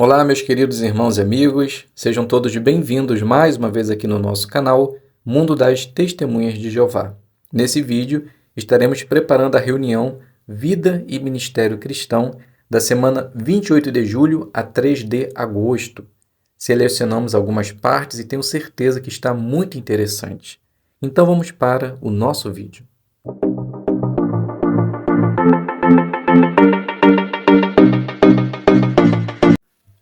Olá, meus queridos irmãos e amigos, sejam todos bem-vindos mais uma vez aqui no nosso canal Mundo das Testemunhas de Jeová. Nesse vídeo, estaremos preparando a reunião Vida e Ministério Cristão da semana 28 de julho a 3 de agosto. Selecionamos algumas partes e tenho certeza que está muito interessante. Então vamos para o nosso vídeo.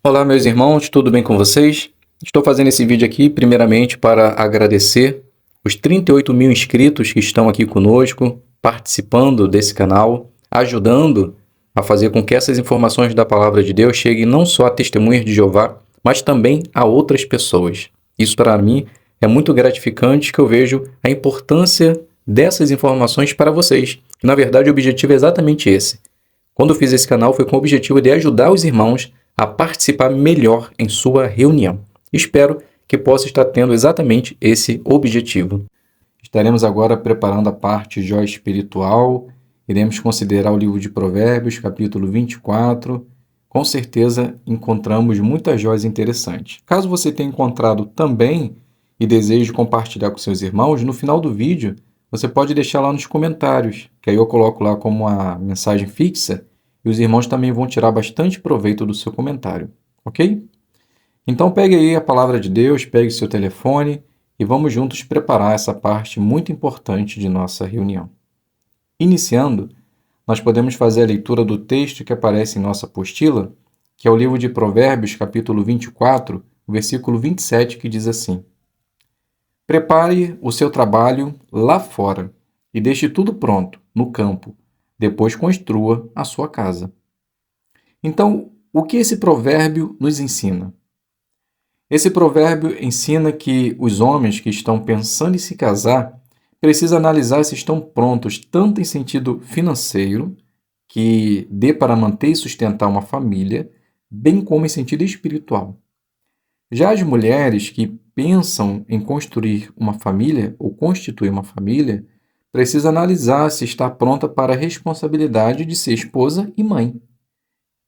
Olá, meus irmãos, tudo bem com vocês? Estou fazendo esse vídeo aqui primeiramente para agradecer os 38 mil inscritos que estão aqui conosco, participando desse canal, ajudando a fazer com que essas informações da Palavra de Deus cheguem não só a testemunhas de Jeová, mas também a outras pessoas. Isso para mim é muito gratificante, que eu vejo a importância dessas informações para vocês. Na verdade, o objetivo é exatamente esse. Quando eu fiz esse canal foi com o objetivo de ajudar os irmãos a participar melhor em sua reunião. Espero que possa estar tendo exatamente esse objetivo. Estaremos agora preparando a parte joia espiritual. Iremos considerar o livro de Provérbios, capítulo 24. Com certeza encontramos muitas joias interessantes. Caso você tenha encontrado também e deseje compartilhar com seus irmãos, no final do vídeo você pode deixar lá nos comentários, que aí eu coloco lá como uma mensagem fixa e os irmãos também vão tirar bastante proveito do seu comentário, ok? Então pegue aí a palavra de Deus, pegue seu telefone e vamos juntos preparar essa parte muito importante de nossa reunião. Iniciando, nós podemos fazer a leitura do texto que aparece em nossa apostila, que é o livro de Provérbios, capítulo 24, versículo 27, que diz assim: Prepare o seu trabalho lá fora e deixe tudo pronto, no campo. Depois construa a sua casa. Então, o que esse provérbio nos ensina? Esse provérbio ensina que os homens que estão pensando em se casar precisam analisar se estão prontos tanto em sentido financeiro, que dê para manter e sustentar uma família, bem como em sentido espiritual. Já as mulheres que pensam em construir uma família ou constituir uma família precisa analisar se está pronta para a responsabilidade de ser esposa e mãe.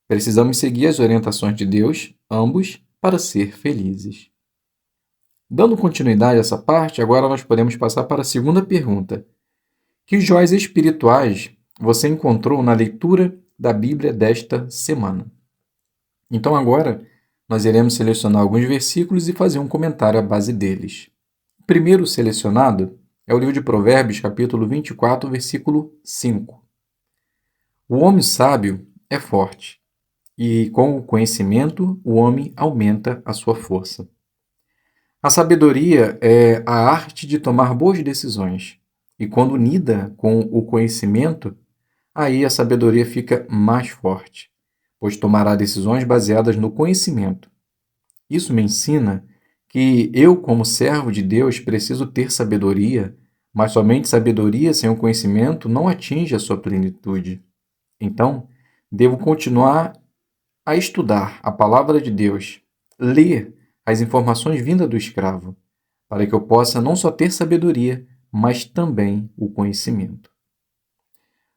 Precisamos seguir as orientações de Deus, ambos, para ser felizes. Dando continuidade a essa parte, agora nós podemos passar para a segunda pergunta. Que joias espirituais você encontrou na leitura da Bíblia desta semana? Então agora nós iremos selecionar alguns versículos e fazer um comentário à base deles. O primeiro selecionado é o livro de Provérbios, capítulo 24, versículo 5. O homem sábio é forte, e com o conhecimento o homem aumenta a sua força. A sabedoria é a arte de tomar boas decisões, e quando unida com o conhecimento, aí a sabedoria fica mais forte, pois tomará decisões baseadas no conhecimento. Isso me ensina que eu, como servo de Deus, preciso ter sabedoria, mas somente sabedoria sem o conhecimento não atinge a sua plenitude. Então, devo continuar a estudar a palavra de Deus, ler as informações vindas do escravo, para que eu possa não só ter sabedoria, mas também o conhecimento.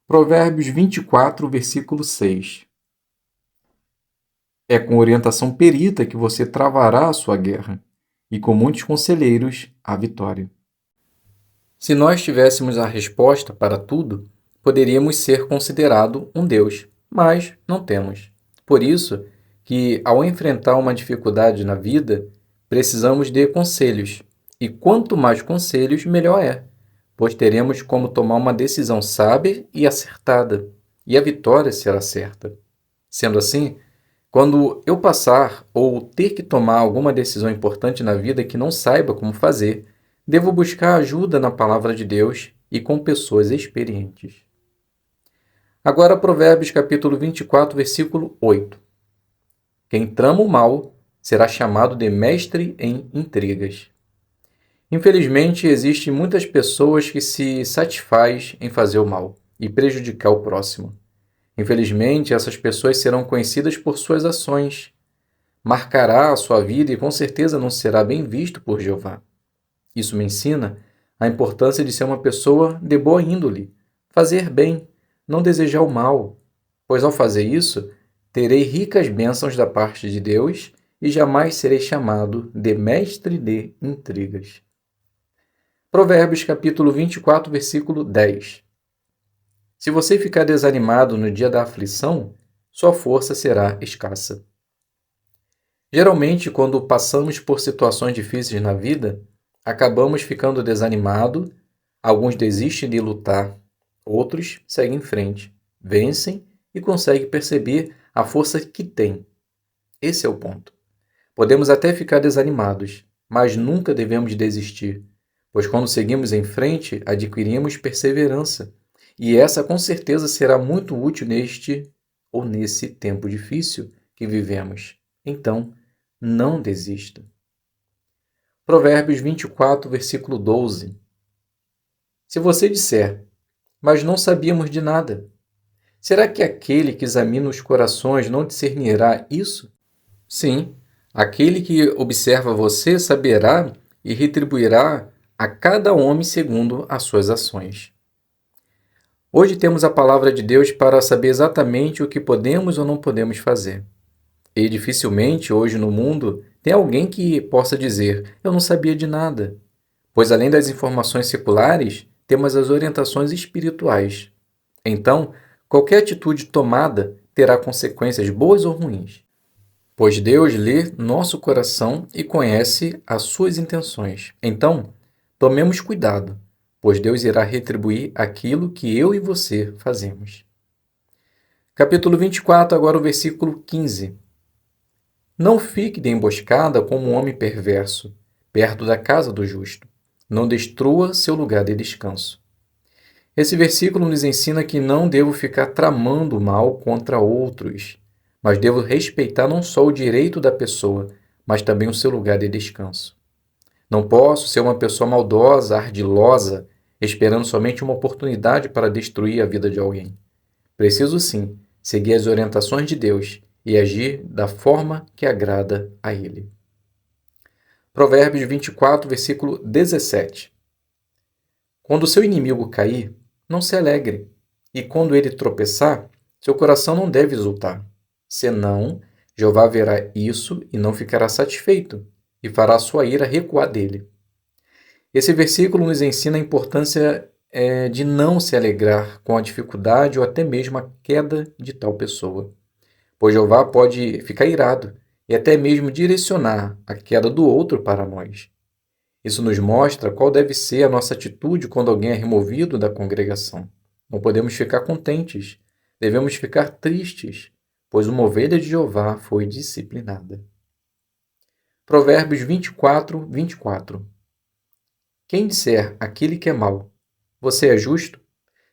Provérbios 24, versículo 6. É com orientação perita que você travará a sua guerra, e com muitos conselheiros a vitória. Se nós tivéssemos a resposta para tudo, poderíamos ser considerado um Deus, mas não temos. Por isso que, ao enfrentar uma dificuldade na vida, precisamos de conselhos, e quanto mais conselhos, melhor é, pois teremos como tomar uma decisão sábia e acertada, e a vitória será certa. Sendo assim, quando eu passar ou ter que tomar alguma decisão importante na vida que não saiba como fazer, devo buscar ajuda na palavra de Deus e com pessoas experientes. Agora, Provérbios capítulo 24, versículo 8. Quem trama o mal será chamado de mestre em intrigas. Infelizmente, existem muitas pessoas que se satisfazem em fazer o mal e prejudicar o próximo. Infelizmente, essas pessoas serão conhecidas por suas ações. Marcará a sua vida e com certeza não será bem visto por Jeová. Isso me ensina a importância de ser uma pessoa de boa índole, fazer bem, não desejar o mal, pois ao fazer isso, Terei ricas bênçãos da parte de Deus e jamais serei chamado de mestre de intrigas. Provérbios capítulo 24, versículo 10. Se você ficar desanimado no dia da aflição, sua força será escassa. Geralmente, quando passamos por situações difíceis na vida, acabamos ficando desanimados, alguns desistem de lutar, outros seguem em frente, vencem e conseguem perceber a força que têm. Esse é o ponto. Podemos até ficar desanimados, mas nunca devemos desistir, pois quando seguimos em frente, adquirimos perseverança, e essa com certeza será muito útil nesse tempo difícil que vivemos. Então, não desista. Provérbios 24, versículo 12. Se você disser, mas não sabíamos de nada, será que aquele que examina os corações não discernirá isso? Sim, aquele que observa você saberá e retribuirá a cada homem segundo as suas ações. Hoje temos a palavra de Deus para saber exatamente o que podemos ou não podemos fazer. E dificilmente hoje no mundo tem alguém que possa dizer: eu não sabia de nada. Pois além das informações seculares, temos as orientações espirituais. Então, qualquer atitude tomada terá consequências boas ou ruins. Pois Deus lê nosso coração e conhece as suas intenções. Então, tomemos cuidado, pois Deus irá retribuir aquilo que eu e você fazemos. Capítulo 24, agora o versículo 15. Não fique de emboscada como um homem perverso, perto da casa do justo. Não destrua seu lugar de descanso. Esse versículo nos ensina que não devo ficar tramando mal contra outros, mas devo respeitar não só o direito da pessoa, mas também o seu lugar de descanso. Não posso ser uma pessoa maldosa, ardilosa, esperando somente uma oportunidade para destruir a vida de alguém. Preciso sim seguir as orientações de Deus e agir da forma que agrada a Ele. Provérbios 24, versículo 17. Quando seu inimigo cair, não se alegre, e quando ele tropeçar, seu coração não deve exultar. Senão, Jeová verá isso e não ficará satisfeito, e fará sua ira recuar dele. Esse versículo nos ensina a importância de não se alegrar com a dificuldade ou até mesmo a queda de tal pessoa, pois Jeová pode ficar irado e até mesmo direcionar a queda do outro para nós. Isso nos mostra qual deve ser a nossa atitude quando alguém é removido da congregação. Não podemos ficar contentes, devemos ficar tristes, pois uma ovelha de Jeová foi disciplinada. Provérbios 24, 24. Quem disser aquele que é mau, você é justo,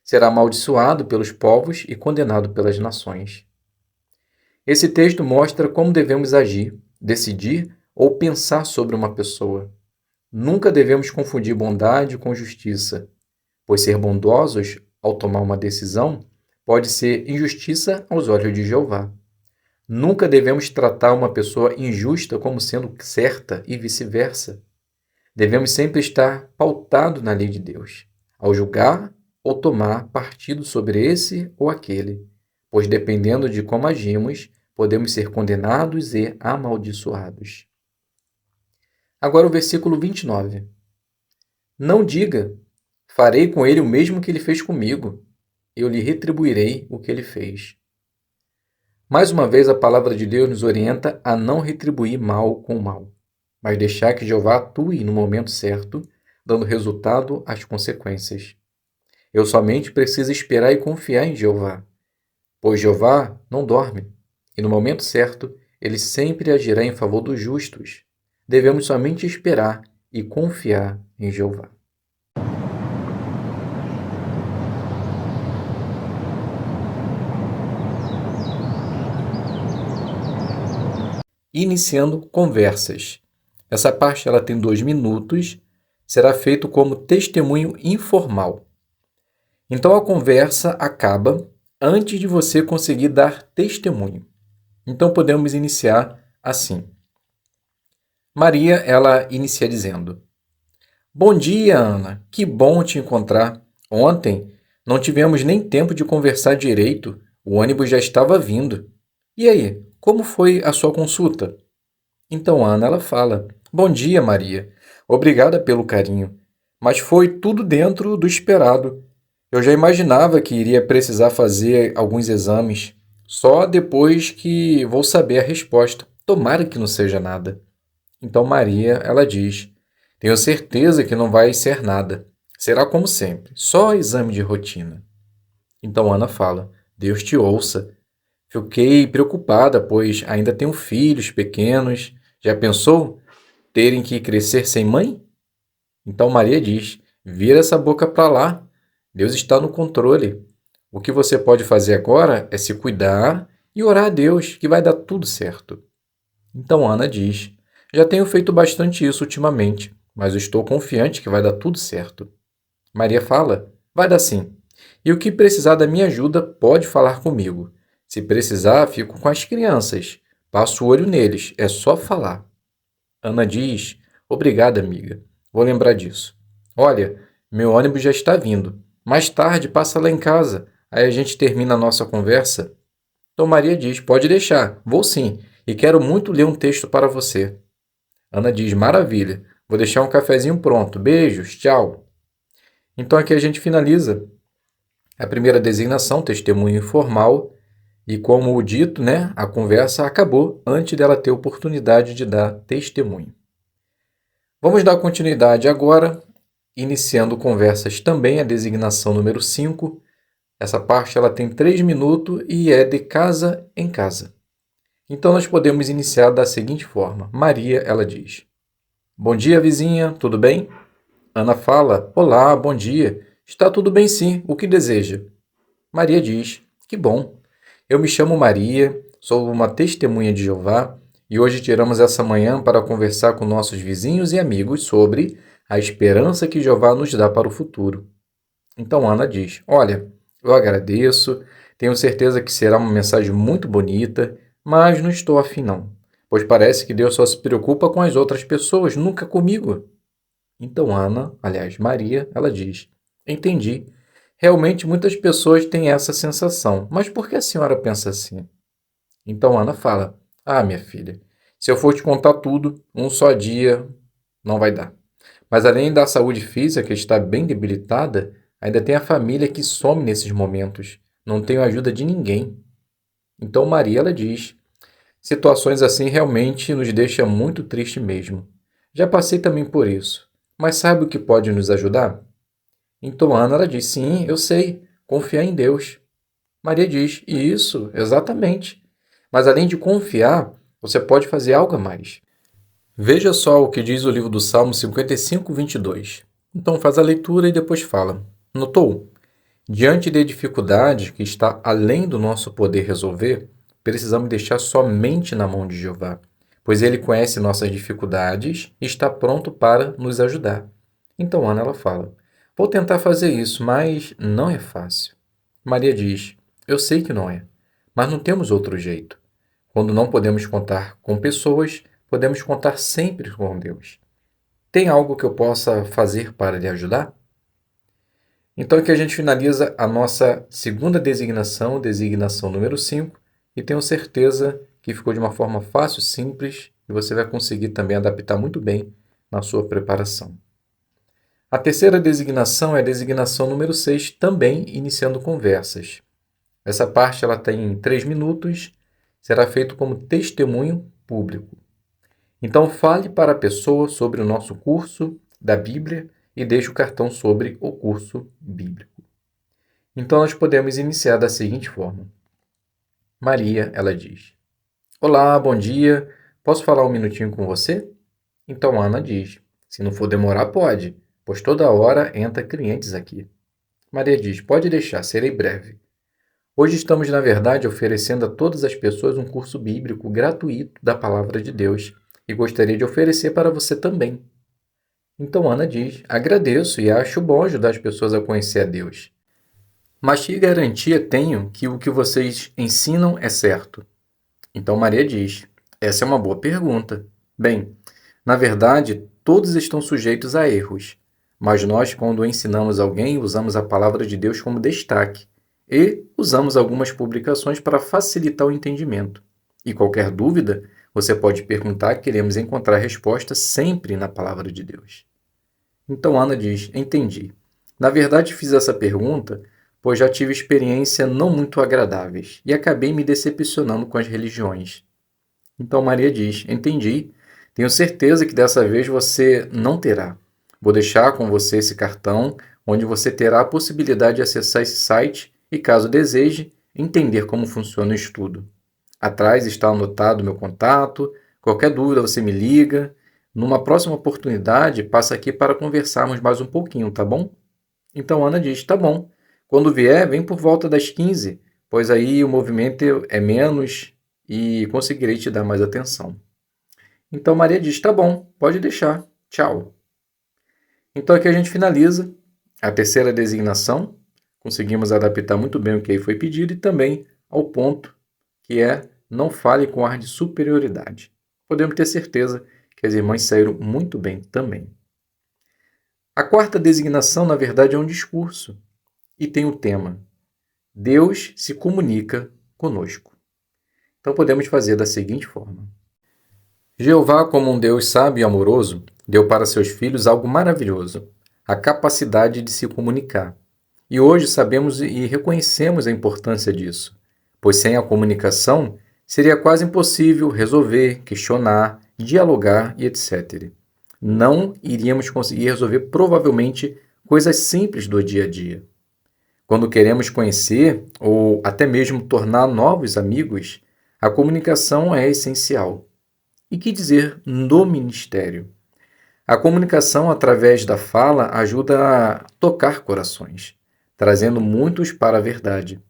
será amaldiçoado pelos povos e condenado pelas nações. Esse texto mostra como devemos agir, decidir ou pensar sobre uma pessoa. Nunca devemos confundir bondade com justiça, pois ser bondosos ao tomar uma decisão pode ser injustiça aos olhos de Jeová. Nunca devemos tratar uma pessoa injusta como sendo certa e vice-versa. Devemos sempre estar pautados na lei de Deus, ao julgar ou tomar partido sobre esse ou aquele, pois dependendo de como agimos, podemos ser condenados e amaldiçoados. Agora o versículo 29. Não diga, farei com ele o mesmo que ele fez comigo, eu lhe retribuirei o que ele fez. Mais uma vez a palavra de Deus nos orienta a não retribuir mal com mal, mas deixar que Jeová atue no momento certo, dando resultado às consequências. Eu somente preciso esperar e confiar em Jeová, pois Jeová não dorme, e no momento certo ele sempre agirá em favor dos justos. Devemos somente esperar e confiar em Jeová. Iniciando conversas. Essa parte ela tem 2 minutos, será feito como testemunho informal. Então a conversa acaba antes de você conseguir dar testemunho. Então podemos iniciar assim. Maria, ela inicia dizendo: Bom dia, Ana. Que bom te encontrar. Ontem não tivemos nem tempo de conversar direito. O ônibus já estava vindo. E aí, como foi a sua consulta? Então Ana, ela fala: Bom dia, Maria. Obrigada pelo carinho. Mas foi tudo dentro do esperado. Eu já imaginava que iria precisar fazer alguns exames. Só depois que vou saber a resposta. Tomara que não seja nada. Então Maria, ela diz: Tenho certeza que não vai ser nada. Será como sempre, só exame de rotina. Então Ana fala: Deus te ouça. Fiquei preocupada, pois ainda tenho filhos pequenos. Já pensou terem que crescer sem mãe? Então Maria diz: Vira essa boca para lá. Deus está no controle. O que você pode fazer agora é se cuidar e orar a Deus, que vai dar tudo certo. Então Ana diz: Já tenho feito bastante isso ultimamente, mas eu estou confiante que vai dar tudo certo. Maria fala: Vai dar sim. E o que precisar da minha ajuda, pode falar comigo. Se precisar, fico com as crianças. Passo o olho neles, é só falar. Ana diz: Obrigada, amiga. Vou lembrar disso. Olha, meu ônibus já está vindo. Mais tarde, passa lá em casa. Aí a gente termina a nossa conversa. Então Maria diz: Pode deixar, vou sim. E quero muito ler um texto para você. Ana diz: Maravilha. Vou deixar um cafezinho pronto. Beijos, tchau. Então aqui a gente finaliza a primeira designação, testemunho informal, e como o dito, né, a conversa acabou antes dela ter oportunidade de dar testemunho. Vamos dar continuidade agora, iniciando conversas também, a designação número 5. Essa parte ela tem 3 minutos e é de casa em casa. Então nós podemos iniciar da seguinte forma. Maria, ela diz: Bom dia, vizinha, tudo bem? Ana fala: Olá, bom dia. Está tudo bem sim, o que deseja? Maria diz: Que bom. Eu me chamo Maria, sou uma testemunha de Jeová e hoje tiramos essa manhã para conversar com nossos vizinhos e amigos sobre a esperança que Jeová nos dá para o futuro. Então Ana diz: Olha, eu agradeço, tenho certeza que será uma mensagem muito bonita, mas não estou afim não, pois parece que Deus só se preocupa com as outras pessoas, nunca comigo. Então Ana, aliás Maria, ela diz: Entendi. Realmente muitas pessoas têm essa sensação, mas por que a senhora pensa assim? Então Ana fala: Ah, minha filha, se eu for te contar tudo, um só dia não vai dar. Mas além da saúde física, que está bem debilitada, ainda tem a família que some nesses momentos. Não tenho ajuda de ninguém. Então Maria, ela diz: Situações assim realmente nos deixam muito triste mesmo. Já passei também por isso. Mas sabe o que pode nos ajudar? Então Ana, ela diz: Sim, eu sei. Confiar em Deus. Maria diz: Isso, exatamente. Mas além de confiar, você pode fazer algo a mais. Veja só o que diz o livro do Salmo 55, 22. Então faz a leitura e depois fala. Notou? Diante de dificuldades que está além do nosso poder resolver, precisamos deixar somente na mão de Jeová, pois ele conhece nossas dificuldades e está pronto para nos ajudar. Então Ana, ela fala: Vou tentar fazer isso, mas não é fácil. Maria diz: Eu sei que não é, mas não temos outro jeito. Quando não podemos contar com pessoas, podemos contar sempre com Deus. Tem algo que eu possa fazer para lhe ajudar? Então aqui a gente finaliza a nossa segunda designação, designação número 5, e tenho certeza que ficou de uma forma fácil, simples, e você vai conseguir também adaptar muito bem na sua preparação. A terceira designação é a designação número 6, também iniciando conversas. Essa parte ela tem 3 minutos, será feito como testemunho público. Então fale para a pessoa sobre o nosso curso da Bíblia e deixe o cartão sobre o curso bíblico. Então nós podemos iniciar da seguinte forma. Maria, ela diz: Olá, bom dia, posso falar um minutinho com você? Então Ana diz: Se não for demorar, pode, pois toda hora entra clientes aqui. Maria diz: Pode deixar, serei breve. Hoje estamos, na verdade, oferecendo a todas as pessoas um curso bíblico gratuito da Palavra de Deus e gostaria de oferecer para você também. Então Ana diz: Agradeço e acho bom ajudar as pessoas a conhecer a Deus. Mas que garantia tenho que o que vocês ensinam é certo? Então Maria diz: Essa é uma boa pergunta. Bem, na verdade, todos estão sujeitos a erros, mas nós, quando ensinamos alguém, usamos a palavra de Deus como destaque. e usamos algumas publicações para facilitar o entendimento. E qualquer dúvida, você pode perguntar, queremos encontrar resposta sempre na Palavra de Deus. Então Ana diz: entendi. Na verdade, fiz essa pergunta pois já tive experiências não muito agradáveis e acabei me decepcionando com as religiões. Então Maria diz: entendi. Tenho certeza que dessa vez você não terá. Vou deixar com você esse cartão, onde você terá a possibilidade de acessar esse site e, caso deseje, entender como funciona o estudo. Atrás está anotado meu contato. Qualquer dúvida você me liga. Numa próxima oportunidade, passa aqui para conversarmos mais um pouquinho, tá bom? Então Ana diz: tá bom. Quando vier, vem por volta das 15, pois aí o movimento é menos e conseguirei te dar mais atenção. Então Maria diz: tá bom, pode deixar. Tchau. Então aqui a gente finaliza a terceira designação. Conseguimos adaptar muito bem o que aí foi pedido e também ao ponto, que é: não fale com ar de superioridade. Podemos ter certeza que as irmãs saíram muito bem também. A quarta designação, na verdade, é um discurso e tem o tema: Deus se comunica conosco. Então podemos fazer da seguinte forma: Jeová, como um Deus sábio e amoroso, deu para seus filhos algo maravilhoso, a capacidade de se comunicar. E hoje sabemos e reconhecemos a importância disso, pois sem a comunicação seria quase impossível resolver, questionar, dialogar e etc. Não iríamos conseguir resolver provavelmente coisas simples do dia a dia. Quando queremos conhecer ou até mesmo tornar novos amigos, a comunicação é essencial. E que dizer no ministério? A comunicação através da fala ajuda a tocar corações, trazendo muitos para a verdade.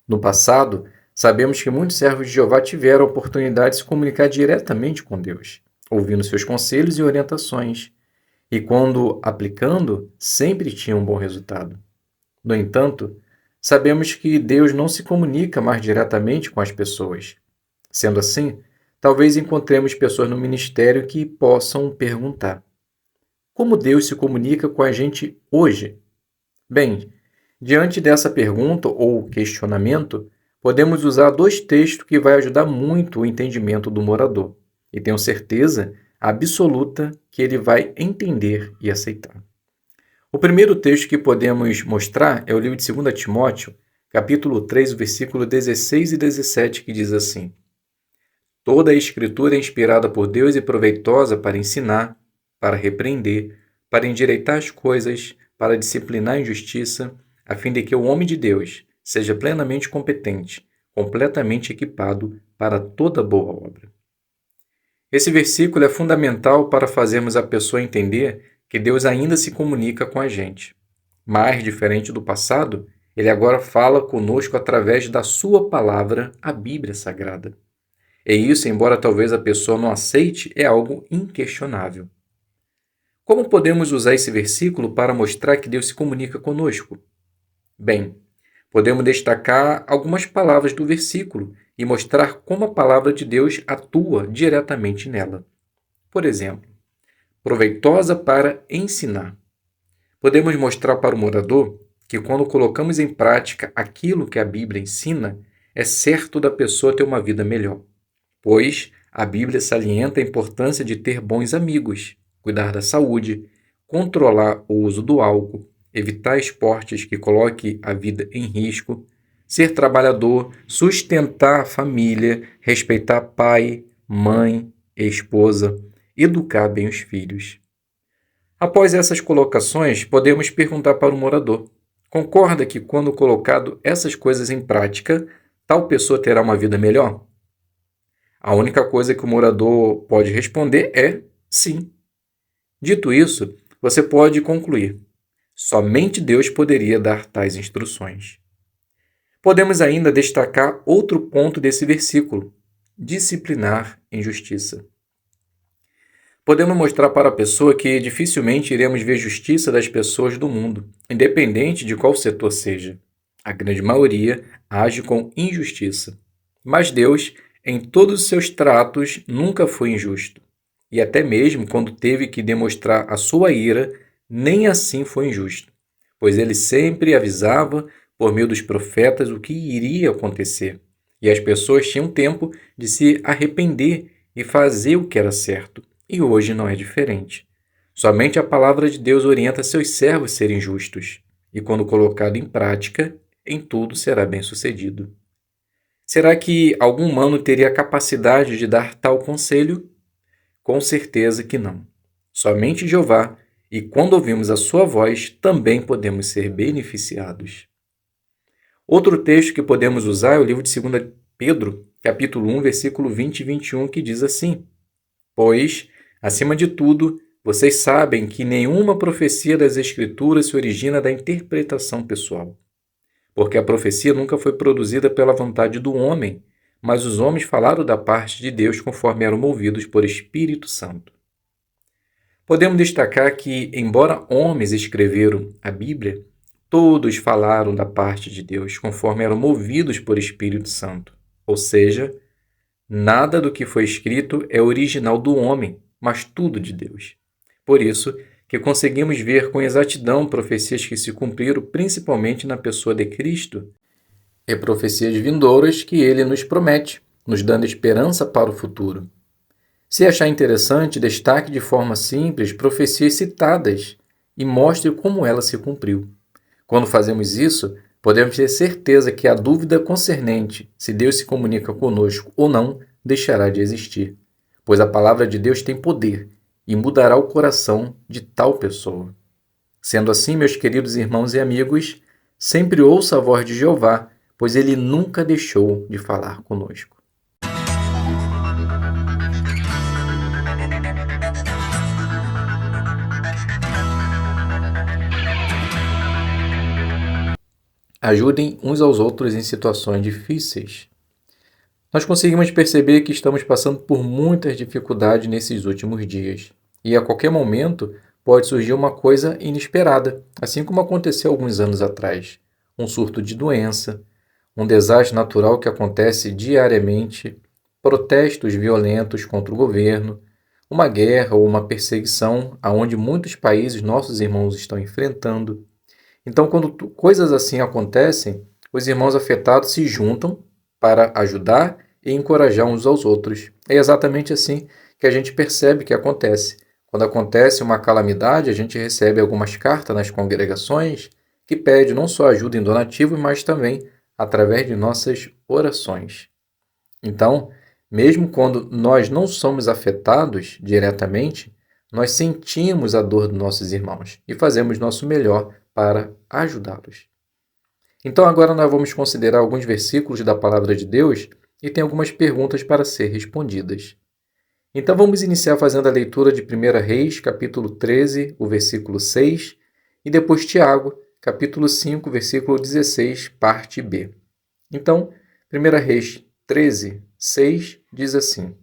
No passado, sabemos que muitos servos de Jeová tiveram a oportunidade de se comunicar diretamente com Deus, ouvindo seus conselhos e orientações, e quando aplicando, sempre tinham um bom resultado. No entanto, sabemos que Deus não se comunica mais diretamente com as pessoas. Sendo assim, talvez encontremos pessoas no ministério que possam perguntar: como Deus se comunica com a gente hoje? Bem, diante dessa pergunta ou questionamento, podemos usar dois textos que vai ajudar muito o entendimento do morador. E tenho certeza absoluta que ele vai entender e aceitar. O primeiro texto que podemos mostrar é o livro de 2 Timóteo, capítulo 3, versículo 16 e 17, que diz assim: Toda a Escritura é inspirada por Deus e proveitosa para ensinar, para repreender, para endireitar as coisas, para disciplinar a injustiça, a fim de que o homem de Deus seja plenamente competente, completamente equipado para toda boa obra. Esse versículo é fundamental para fazermos a pessoa entender que Deus ainda se comunica com a gente. Mas, diferente do passado, ele agora fala conosco através da sua palavra, a Bíblia Sagrada. E isso, embora talvez a pessoa não aceite, é algo inquestionável. Como podemos usar esse versículo para mostrar que Deus se comunica conosco? Bem, podemos destacar algumas palavras do versículo e mostrar como a palavra de Deus atua diretamente nela. Por exemplo, proveitosa para ensinar. Podemos mostrar para o morador que quando colocamos em prática aquilo que a Bíblia ensina, é certo da pessoa ter uma vida melhor. Pois a Bíblia salienta a importância de ter bons amigos, cuidar da saúde, controlar o uso do álcool, evitar esportes que coloquem a vida em risco, ser trabalhador, sustentar a família, respeitar pai, mãe e esposa, educar bem os filhos. Após essas colocações, podemos perguntar para o morador: concorda que quando colocado essas coisas em prática, tal pessoa terá uma vida melhor? A única coisa que o morador pode responder é sim. Dito isso, você pode concluir: somente Deus poderia dar tais instruções. Podemos ainda destacar outro ponto desse versículo: disciplinar injustiça. Podemos mostrar para a pessoa que dificilmente iremos ver justiça das pessoas do mundo, independente de qual setor seja. A grande maioria age com injustiça. Mas Deus, em todos os seus tratos, nunca foi injusto. E até mesmo quando teve que demonstrar a sua ira, nem assim foi injusto, pois ele sempre avisava por meio dos profetas, o que iria acontecer. E as pessoas tinham tempo de se arrepender e fazer o que era certo. E hoje não é diferente. Somente a palavra de Deus orienta seus servos a serem justos. E quando colocado em prática, em tudo será bem-sucedido. Será que algum humano teria a capacidade de dar tal conselho? Com certeza que não. Somente Jeová, e quando ouvimos a sua voz, também podemos ser beneficiados. Outro texto que podemos usar é o livro de 2 Pedro, capítulo 1, versículo 20 e 21, que diz assim: Pois, acima de tudo, vocês sabem que nenhuma profecia das Escrituras se origina da interpretação pessoal. Porque a profecia nunca foi produzida pela vontade do homem, mas os homens falaram da parte de Deus conforme eram movidos por Espírito Santo. Podemos destacar que, embora homens escreveram a Bíblia, todos falaram da parte de Deus conforme eram movidos por Espírito Santo. Ou seja, nada do que foi escrito é original do homem, mas tudo de Deus. Por isso que conseguimos ver com exatidão profecias que se cumpriram principalmente na pessoa de Cristo e profecias vindouras que ele nos promete, nos dando esperança para o futuro. Se achar interessante, destaque de forma simples profecias citadas e mostre como ela se cumpriu. Quando fazemos isso, podemos ter certeza que a dúvida concernente se Deus se comunica conosco ou não deixará de existir, pois a palavra de Deus tem poder e mudará o coração de tal pessoa. Sendo assim, meus queridos irmãos e amigos, sempre ouça a voz de Jeová, pois ele nunca deixou de falar conosco. Ajudem uns aos outros em situações difíceis. Nós conseguimos perceber que estamos passando por muitas dificuldades nesses últimos dias. E a qualquer momento pode surgir uma coisa inesperada, assim como aconteceu alguns anos atrás. Um surto de doença, um desastre natural que acontece diariamente, protestos violentos contra o governo, uma guerra ou uma perseguição aonde muitos países nossos irmãos estão enfrentando. Então, quando coisas assim acontecem, os irmãos afetados se juntam para ajudar e encorajar uns aos outros. É exatamente assim que a gente percebe que acontece. Quando acontece uma calamidade, a gente recebe algumas cartas nas congregações que pedem não só ajuda em donativo, mas também através de nossas orações. Então, mesmo quando nós não somos afetados diretamente, nós sentimos a dor dos nossos irmãos e fazemos nosso melhor para ajudá-los. Então agora nós vamos considerar alguns versículos da Palavra de Deus e tem algumas perguntas para ser respondidas. Então vamos iniciar fazendo a leitura de 1 Reis, capítulo 13, o versículo 6, e depois Tiago, capítulo 5, versículo 16, parte B. Então, 1 Reis 13, 6 diz assim: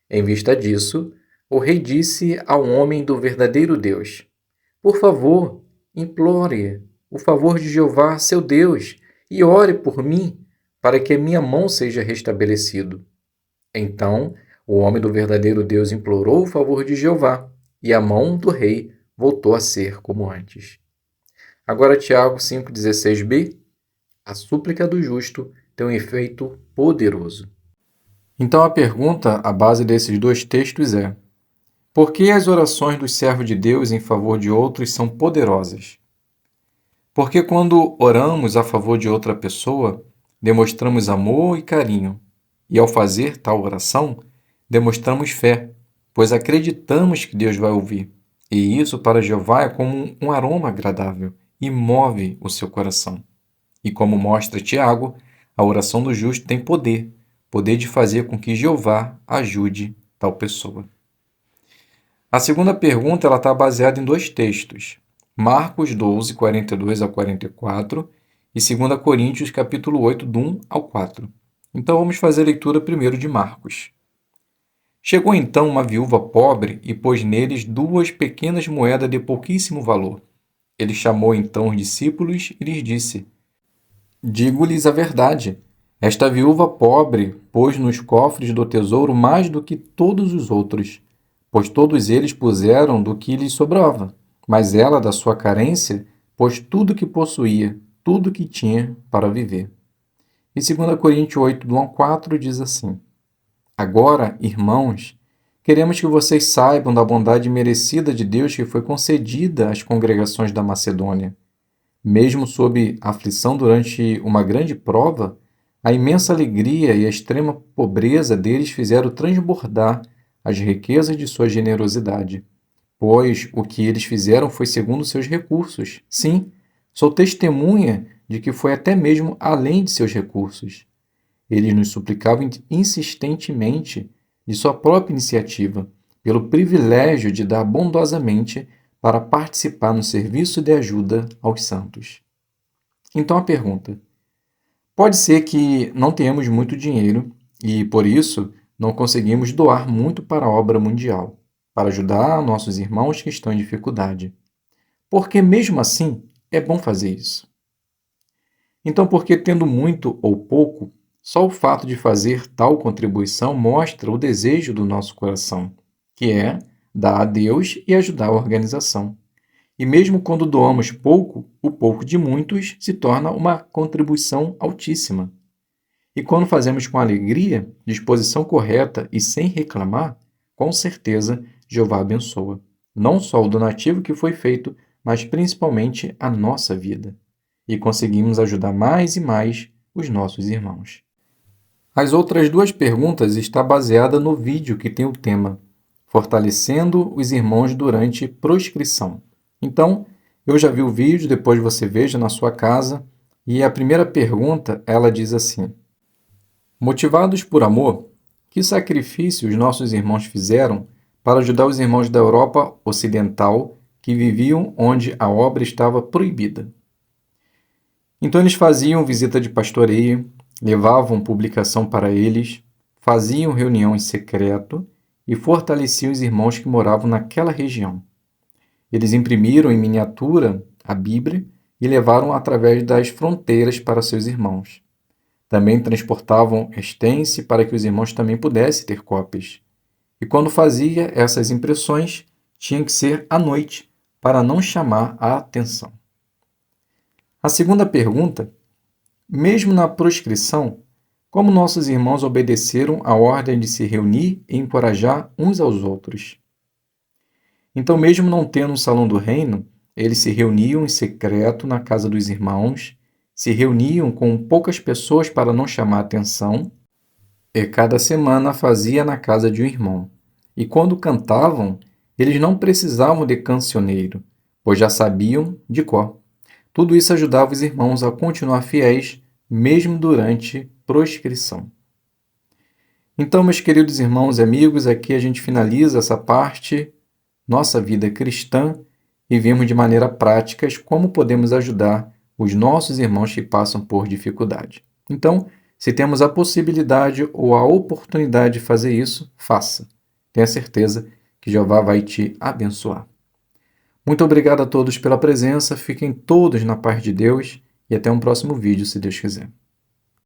Em vista disso, o rei disse ao homem do verdadeiro Deus: Por favor, implore o favor de Jeová, seu Deus, e ore por mim, para que a minha mão seja restabelecido. Então, o homem do verdadeiro Deus implorou o favor de Jeová, e a mão do rei voltou a ser como antes. Agora, Tiago 5,16b. A súplica do justo tem um efeito poderoso. Então, a pergunta à base desses dois textos é: por que as orações dos servos de Deus em favor de outros são poderosas? Porque quando oramos a favor de outra pessoa, demonstramos amor e carinho, e ao fazer tal oração, demonstramos fé, pois acreditamos que Deus vai ouvir, e isso para Jeová é como um aroma agradável e move o seu coração. E como mostra Tiago, a oração do justo tem poder de fazer com que Jeová ajude tal pessoa. A segunda pergunta está baseada em dois textos, Marcos 12, 42 a 44 e 2 Coríntios capítulo 8, do 1 ao 4. Então vamos fazer a leitura primeiro de Marcos. Chegou então uma viúva pobre e pôs neles 2 pequenas moedas de pouquíssimo valor. Ele chamou então os discípulos e lhes disse: Digo-lhes a verdade, esta viúva pobre pôs nos cofres do tesouro mais do que todos os outros, pois todos eles puseram do que lhes sobrava, mas ela, da sua carência, pôs tudo o que possuía, tudo o que tinha para viver. E 2 Coríntios 8, do 1 ao 4, diz assim: Agora, irmãos, queremos que vocês saibam da bondade merecida de Deus que foi concedida às congregações da Macedônia. Mesmo sob aflição durante uma grande prova, a imensa alegria e a extrema pobreza deles fizeram transbordar as riquezas de sua generosidade. Pois o que eles fizeram foi segundo seus recursos. Sim, sou testemunha de que foi até mesmo além de seus recursos. Eles nos suplicavam insistentemente, de sua própria iniciativa, pelo privilégio de dar bondosamente para participar no serviço de ajuda aos santos. Então a pergunta: pode ser que não tenhamos muito dinheiro e, por isso, não conseguimos doar muito para a obra mundial, para ajudar nossos irmãos que estão em dificuldade. Porque, mesmo assim, é bom fazer isso. Então, porque tendo muito ou pouco, só o fato de fazer tal contribuição mostra o desejo do nosso coração, que é dar a Deus e ajudar a organização. E mesmo quando doamos pouco, o pouco de muitos se torna uma contribuição altíssima. E quando fazemos com alegria, disposição correta e sem reclamar, com certeza Jeová abençoa, não só o donativo que foi feito, mas principalmente a nossa vida. E conseguimos ajudar mais e mais os nossos irmãos. As outras duas perguntas estão baseadas no vídeo que tem o tema Fortalecendo os Irmãos durante Proscrição. Então, eu já vi o vídeo, depois você veja na sua casa. E a primeira pergunta, ela diz assim: Motivados por amor, que sacrifícios nossos irmãos fizeram para ajudar os irmãos da Europa Ocidental que viviam onde a obra estava proibida? Então eles faziam visita de pastoreio, levavam publicação para eles, faziam reunião em secreto e fortaleciam os irmãos que moravam naquela região. Eles imprimiram em miniatura a Bíblia e levaram através das fronteiras para seus irmãos. Também transportavam estence para que os irmãos também pudessem ter cópias. E quando fazia essas impressões, tinha que ser à noite, para não chamar a atenção. A segunda pergunta: mesmo na proscrição, como nossos irmãos obedeceram à ordem de se reunir e encorajar uns aos outros? Então, mesmo não tendo um salão do reino, eles se reuniam em secreto na casa dos irmãos, se reuniam com poucas pessoas para não chamar atenção, e cada semana fazia na casa de um irmão. E quando cantavam, eles não precisavam de cancioneiro, pois já sabiam de cor. Tudo isso ajudava os irmãos a continuar fiéis, mesmo durante proscrição. Então, meus queridos irmãos e amigos, aqui a gente finaliza essa parte, nossa vida cristã, e vemos de maneira prática como podemos ajudar os nossos irmãos que passam por dificuldade. Então, se temos a possibilidade ou a oportunidade de fazer isso, faça. Tenha certeza que Jeová vai te abençoar. Muito obrigado a todos pela presença, fiquem todos na paz de Deus e até um próximo vídeo, se Deus quiser.